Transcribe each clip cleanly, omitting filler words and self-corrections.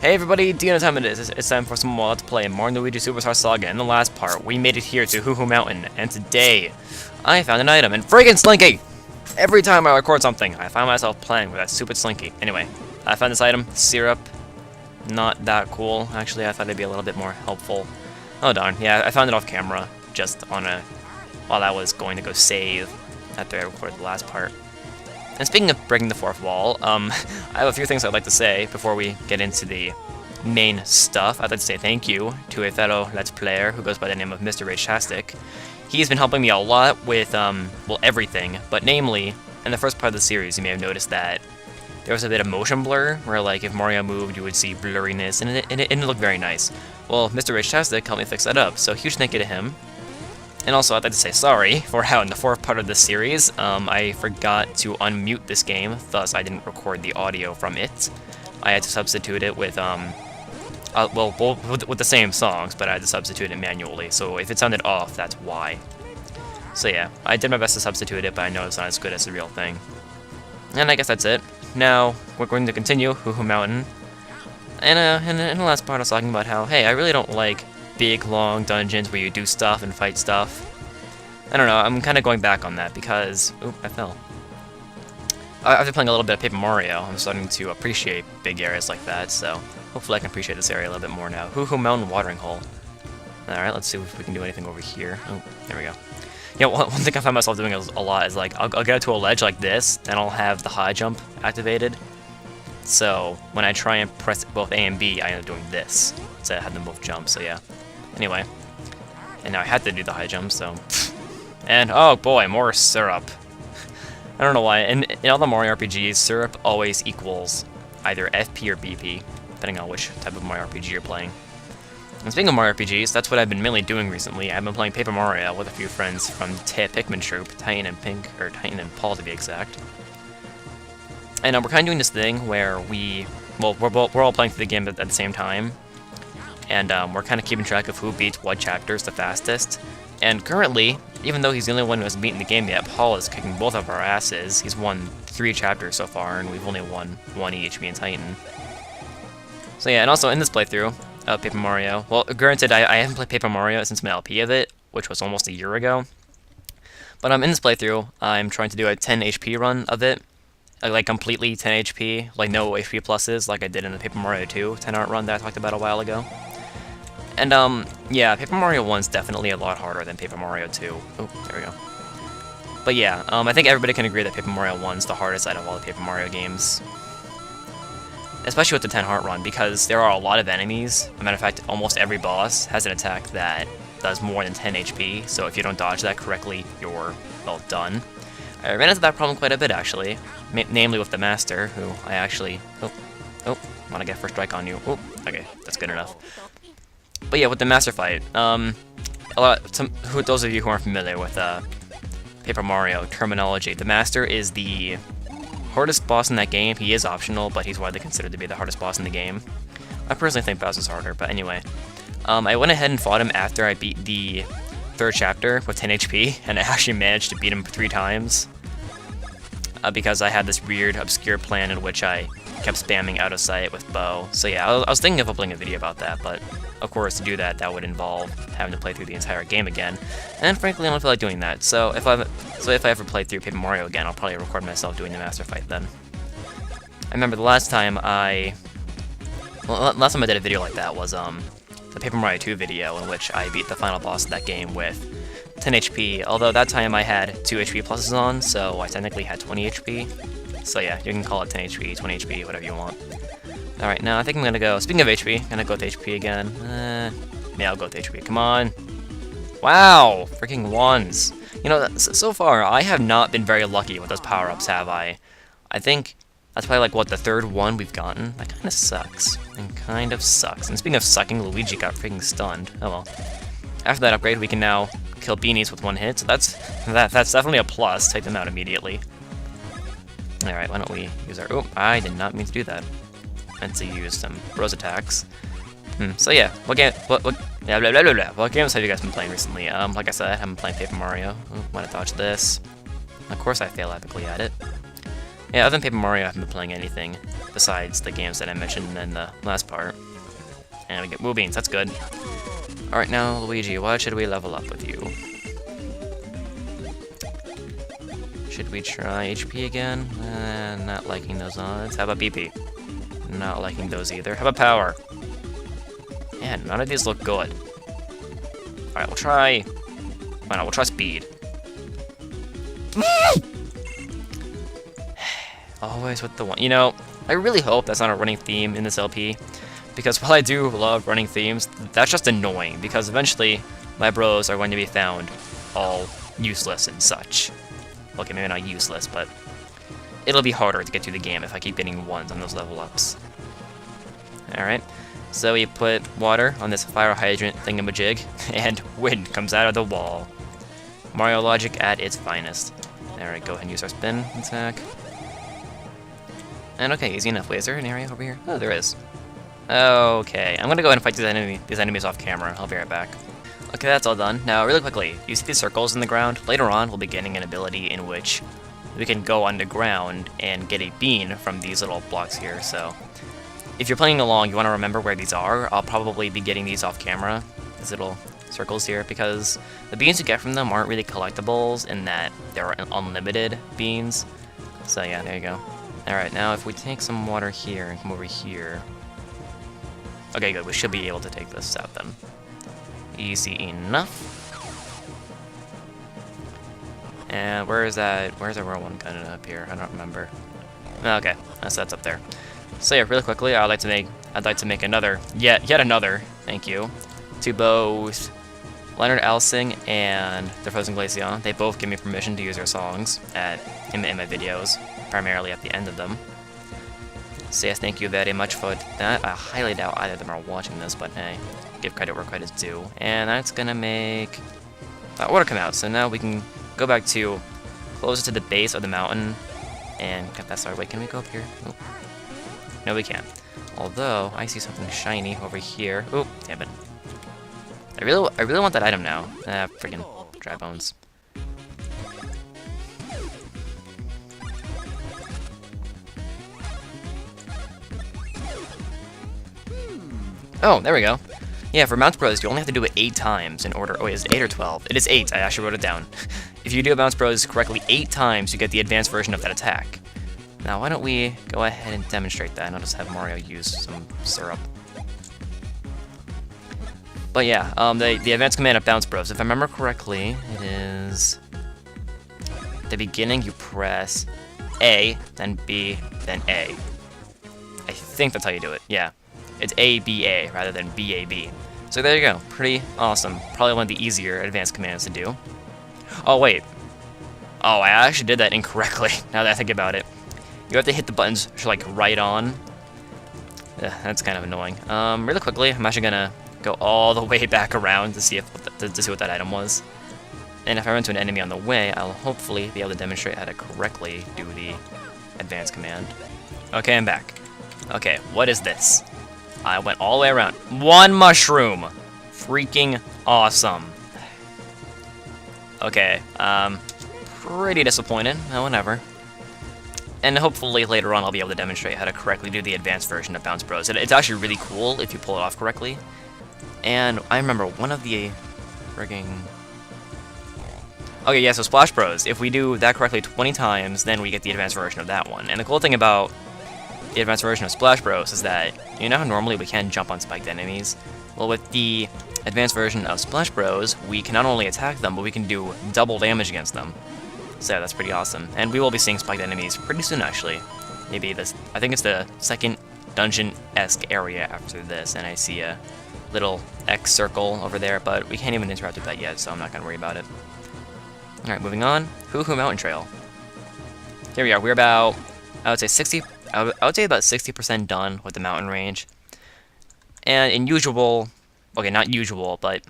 Hey everybody, do you know what time it is? It's time for some more Let's Play Mario Luigi Superstar Saga. In the last part, we made it here to Hoo Hoo Mountain, and today, I found an item, and friggin' Slinky! Every time I record something, I find myself playing with that stupid Slinky. Anyway, I found this item, syrup. Not that cool. Actually, I thought it'd be a little bit more helpful. Oh darn, yeah, I found it off camera, just on while I was going to go save after I recorded the last part. And speaking of breaking the fourth wall, I have a few things I'd like to say before we get into the main stuff. I'd like to say thank you to a fellow Let's Player who goes by the name of Mr. Rachastic. He's been helping me a lot with, well, everything, but namely, in the first part of the series, you may have noticed that there was a bit of motion blur, where, like, if Mario moved, you would see blurriness, and it looked very nice. Well, Mr. Rachastic helped me fix that up, so huge thank you to him. And also, I'd like to say sorry for how in the fourth part of this series, I forgot to unmute this game, thus I didn't record the audio from it. I had to substitute it with, with the same songs, but I had to substitute it manually, so if it sounded off, that's why. So yeah, I did my best to substitute it, but I know it's not as good as the real thing. And I guess that's it. Now, we're going to continue Hoo Hoo Mountain. And in the last part I was talking about how, hey, I really don't like big, long dungeons where you do stuff and fight stuff. I don't know, I'm kind of going back on that because... Oop, I fell. After playing a little bit of Paper Mario, I'm starting to appreciate big areas like that, so hopefully I can appreciate this area a little bit more now. Hoo Hoo Mountain Watering Hole. Alright, let's see if we can do anything over here. Oh, there we go. Yeah, one thing I find myself doing a lot is, like, I'll get to a ledge like this, and I'll have the high jump activated. So, when I try and press both A and B, I end up doing this, to have them both jump, so yeah. Anyway, and now I had to do the high jump, so... And, oh boy, more syrup. I don't know why, in all the Mario RPGs, syrup always equals either FP or BP, depending on which type of Mario RPG you're playing. And speaking of Mario RPGs, that's what I've been mainly doing recently. I've been playing Paper Mario with a few friends from the Pikmin troupe, Titan and Paul to be exact. And we're kind of doing this thing where we're all playing through the game at the same time. And we're kind of keeping track of who beats what chapters the fastest. And currently, even though he's the only one who hasn't beaten the game yet, Paul is kicking both of our asses. He's won 3 chapters so far, and we've only won 1 each, me and Titan. So yeah, and also in this playthrough of Paper Mario, well, granted, I haven't played Paper Mario since my LP of it, which was almost a year ago. But in this playthrough, I'm trying to do a 10 HP run of it. Like completely 10 HP, like no HP pluses, like I did in the Paper Mario 2 10-art run that I talked about a while ago. And, yeah, Paper Mario 1's definitely a lot harder than Paper Mario 2. Oh, there we go. But yeah, I think everybody can agree that Paper Mario 1's the hardest out of all the Paper Mario games. Especially with the 10-heart run, because there are a lot of enemies. As a matter of fact, almost every boss has an attack that does more than 10 HP, so if you don't dodge that correctly, you're, well, done. I ran into that problem quite a bit, actually. Namely with the Master, who I actually... Oh, want to get first strike on you. Oh, okay, that's good enough. But yeah, with the Master fight, those of you who aren't familiar with Paper Mario terminology, the Master is the hardest boss in that game. He is optional, but he's widely considered to be the hardest boss in the game. I personally think Bowser's harder, but anyway. I went ahead and fought him after I beat the 3rd chapter with 10 HP, and I actually managed to beat him 3 times. Because I had this weird, obscure plan in which I kept spamming out of sight with bow. So yeah, I was thinking of uploading a video about that, but of course to do that, that would involve having to play through the entire game again. And frankly, I don't feel like doing that. So if I ever play through Paper Mario again, I'll probably record myself doing the Master fight then. I remember the last time I did a video like that was the Paper Mario 2 video, in which I beat the final boss of that game with 10 HP, although that time I had 2 HP pluses on, so I technically had 20 HP. So yeah, you can call it 10 HP, 20 HP, whatever you want. Alright, now I think I'm gonna go, speaking of HP, I'm gonna go with HP again. Yeah, I'll go with HP, come on. Wow, freaking 1s. You know, so far, I have not been very lucky with those power-ups, have I? I think that's probably like, what, the 3rd one we've gotten? That kinda sucks. And speaking of sucking, Luigi got freaking stunned. Oh well. After that upgrade, we can now kill beanies with 1 hit, so that's definitely a plus. Take them out immediately. Alright, why don't we use our... Oh, I did not mean to do that. Meant to use some Rose attacks. So yeah, what games have you guys been playing recently? Like I said, I've been playing Paper Mario. Oh, wanna dodge this. Of course I fail epically at it. Yeah, other than Paper Mario, I haven't been playing anything besides the games that I mentioned in the last part. And we get Woo Beans, that's good. Alright, now, Luigi, what should we level up with you? Should we try HP again? Not liking those odds. How about BP? Not liking those either. How about Power? Yeah, none of these look good. Alright, we'll try... Why not? We'll try Speed. Always with the one. You know, I really hope that's not a running theme in this LP. Because while I do love running themes, that's just annoying. Because eventually, my bros are going to be found all useless and such. Okay, maybe not useless, but it'll be harder to get through the game if I keep getting ones on those level ups. Alright, so we put water on this fire hydrant thingamajig, and wind comes out of the wall. Mario logic at its finest. Alright, go ahead and use our spin attack. And okay, easy enough. Wait, is there an area over here? Oh, there is. Okay, I'm gonna go ahead and fight these enemies off camera. I'll be right back. Okay, that's all done. Now, really quickly, you see these circles in the ground? Later on, we'll be getting an ability in which we can go underground and get a bean from these little blocks here, so... If you're playing along, you want to remember where these are. I'll probably be getting these off camera, these little circles here, because the beans you get from them aren't really collectibles in that they're unlimited beans. So yeah, there you go. Alright, now if we take some water here and come over here... Okay, good, we should be able to take this out then. Easy enough. And where is that? Where's our one kind of up here? I don't remember. Okay, that's up there. So yeah, really quickly, I'd like to make another, yet another, thank you, to both Leonard Alsing and the Frozen Glaceon. They both give me permission to use their songs in my videos, primarily at the end of them. So yes, thank you very much for that. I highly doubt either of them are watching this, but hey, give credit where credit's due. And that's gonna make water come out, so now we can go back to closer to the base of the mountain and get that started. Wait, can we go up here? Oop. No, we can't. Although, I see something shiny over here. Oop, damn it. I really want that item now. Ah, freaking dry bones. Oh, there we go. Yeah, for Bounce Bros, you only have to do it 8 times in order... Oh, wait, is it 8 or 12? It is 8. I actually wrote it down. If you do Bounce Bros correctly 8 times, you get the advanced version of that attack. Now, why don't we go ahead and demonstrate that, and I'll just have Mario use some syrup. But yeah, the advanced command of Bounce Bros, if I remember correctly, it is... At the beginning, you press A, then B, then A. I think that's how you do it, yeah. It's A-B-A rather than B-A-B. So there you go, pretty awesome. Probably one of the easier advanced commands to do. Oh, wait. Oh, I actually did that incorrectly, now that I think about it. You have to hit the buttons, like, right on. Ugh, that's kind of annoying. Really quickly, I'm actually gonna go all the way back around to see to see what that item was. And if I run into an enemy on the way, I'll hopefully be able to demonstrate how to correctly do the advanced command. Okay, I'm back. Okay, what is this? I went all the way around. 1 mushroom! Freaking awesome. Okay, pretty disappointed. Oh, whatever. And hopefully later on I'll be able to demonstrate how to correctly do the advanced version of Bounce Bros. It's actually really cool if you pull it off correctly. And I remember one of the frigging... Okay, yeah, so Splash Bros. If we do that correctly 20 times, then we get the advanced version of that one. And the cool thing about the advanced version of Splash Bros. Is that, you know how normally we can jump on spiked enemies? Well, with the advanced version of Splash Bros, we can not only attack them, but we can do double damage against them. So that's pretty awesome. And we will be seeing spiked enemies pretty soon, actually. Maybe this, I think it's the second dungeon-esque area after this, and I see a little X circle over there, but we can't even interact with that yet, so I'm not gonna worry about it. Alright, moving on. Hoo Hoo Mountain Trail. Here we are. We're about, I would say about 60% done with the mountain range. And in usual, okay, not usual, but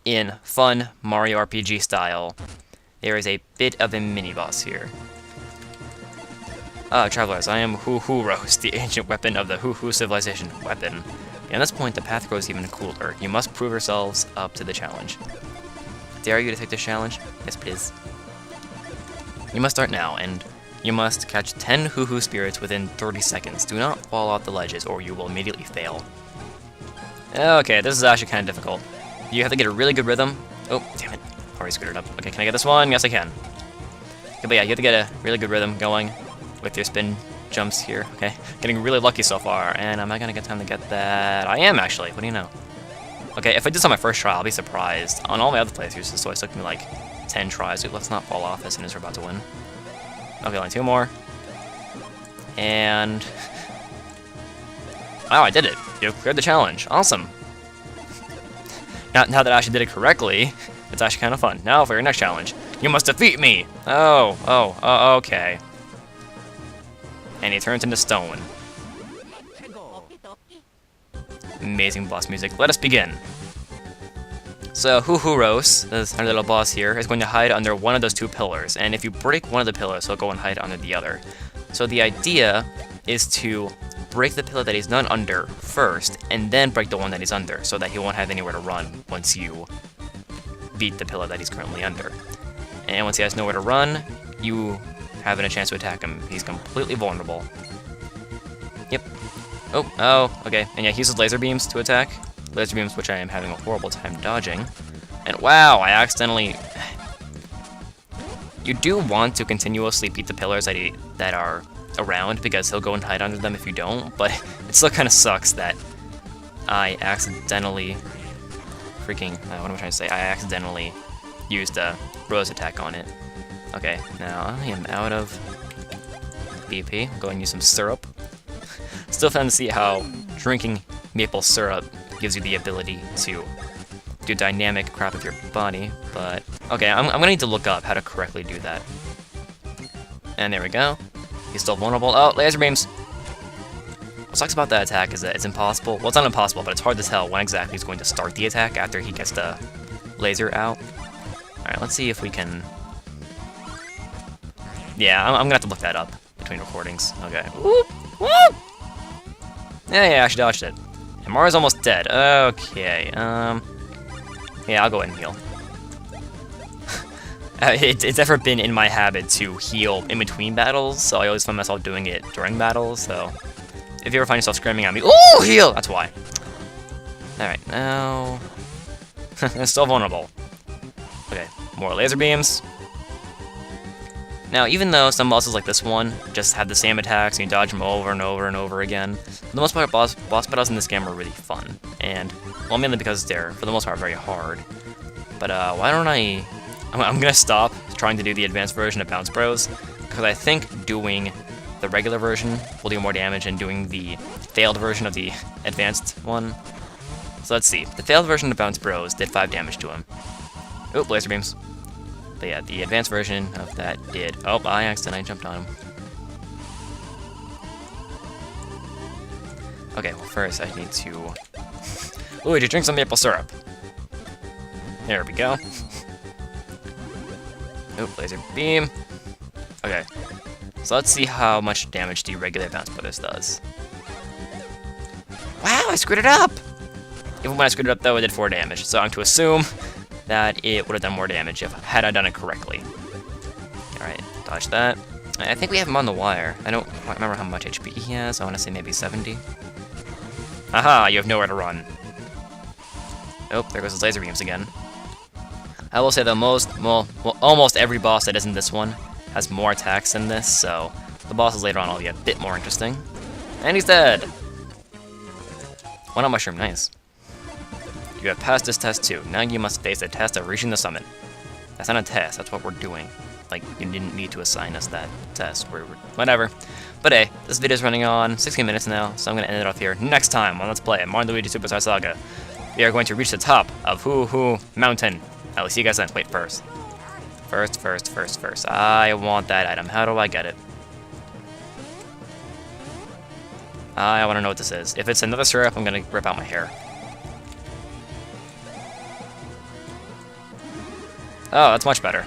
in fun Mario RPG style, there is a bit of a mini-boss here. Travelers, I am Hoo Hoo Rose, the ancient weapon of the Hoo Hoo civilization. Weapon. Beyond this point, the path grows even cooler. You must prove yourselves up to the challenge. Dare you to take this challenge? Yes, please. You must start now, and You must catch 10 hoo-hoo spirits within 30 seconds. Do not fall off the ledges or you will immediately fail. Okay, this is actually kind of difficult. You have to get a really good rhythm. Oh, damn it. Already screwed it up. Okay, can I get this one? Yes, I can. Okay, but yeah, you have to get a really good rhythm going with your spin jumps here. Okay, getting really lucky so far. And am I going to get time to get that? I am, actually. What do you know? Okay, if I did this on my first try, I'll be surprised. On all my other playthroughs, this always took me like 10 tries. Dude, let's not fall off as soon as we're about to win. Okay, only 2 more. And... wow, I did it. You cleared the challenge. Awesome. Now that I actually did it correctly, it's actually kind of fun. Now for your next challenge. You must defeat me! Okay. And he turns into stone. Amazing boss music. Let us begin. So, Huhuros, this our little boss here, is going to hide under one of those 2 pillars, and if you break one of the pillars, he'll go and hide under the other. So the idea is to break the pillar that he's not under first, and then break the one that he's under, so that he won't have anywhere to run once you beat the pillar that he's currently under. And once he has nowhere to run, you have a chance to attack him. He's completely vulnerable. Yep. Oh, okay. And yeah, he uses laser beams to attack. Laser beams, which I am having a horrible time dodging. And wow, I accidentally... You do want to continuously beat the pillars that are around, because he'll go and hide under them if you don't, but it still kind of sucks that I accidentally... what am I trying to say? I accidentally used a Rose attack on it. Okay, now I am out of BP. I'll go and use some syrup. Still fun to see how drinking maple syrup gives you the ability to do dynamic crap with your body, but... okay, I'm gonna need to look up how to correctly do that. And there we go. He's still vulnerable. Oh, laser beams! What sucks about that attack is that it's impossible. Well, it's not impossible, but it's hard to tell when exactly he's going to start the attack after he gets the laser out. Alright, let's see if we can... yeah, I'm gonna have to look that up between recordings. Okay. Whoop! Whoop! Yeah, I actually dodged it. And Mara's almost dead. Okay, yeah, I'll go ahead and heal. It's never been in my habit to heal in between battles, so I always find myself doing it during battles, so... if you ever find yourself screaming at me, ooh, heal! That's why. Alright, now... it's still vulnerable. Okay, more laser beams. Now, even though some bosses like this one just have the same attacks and you dodge them over and over and over again, for the most part, boss battles in this game are really fun. And, well, mainly because they're, for the most part, very hard. But, why don't I'm gonna stop trying to do the advanced version of Bounce Bros, because I think doing the regular version will do more damage than doing the failed version of the advanced one. So let's see. The failed version of Bounce Bros did 5 damage to him. Oop, laser beams. But yeah, the advanced version of that did... oh, I accidentally jumped on him. Okay, well first I need to... Luigi, drink some maple syrup. There we go. Oop, laser beam. Okay. So let's see how much damage the regular Bounce Brothers does. Wow, I screwed it up! Even when I screwed it up, though, it did 4 damage. So I'm to assume that it would have done more damage had I done it correctly. Alright, dodge that. I think we have him on the wire. I don't quite remember how much HP he has. I want to say maybe 70. Aha, you have nowhere to run. Oh, there goes his laser beams again. I will say that almost every boss that isn't this one has more attacks than this, so the bosses later on will be a bit more interesting. And he's dead! One-up mushroom, nice. You have passed this test too. Now you must face the test of reaching the summit. That's not a test, that's what we're doing. Like, you didn't need to assign us that test. Whatever. But hey, this video's running on 16 minutes now, so I'm going to end it off here. Next time on Let's Play Mario & Luigi Superstar Saga, we are going to reach the top of Hoo Mountain. I will see you guys then. Wait, first. First. I want that item. How do I get it? I want to know what this is. If it's another syrup, I'm going to rip out my hair. Oh, that's much better.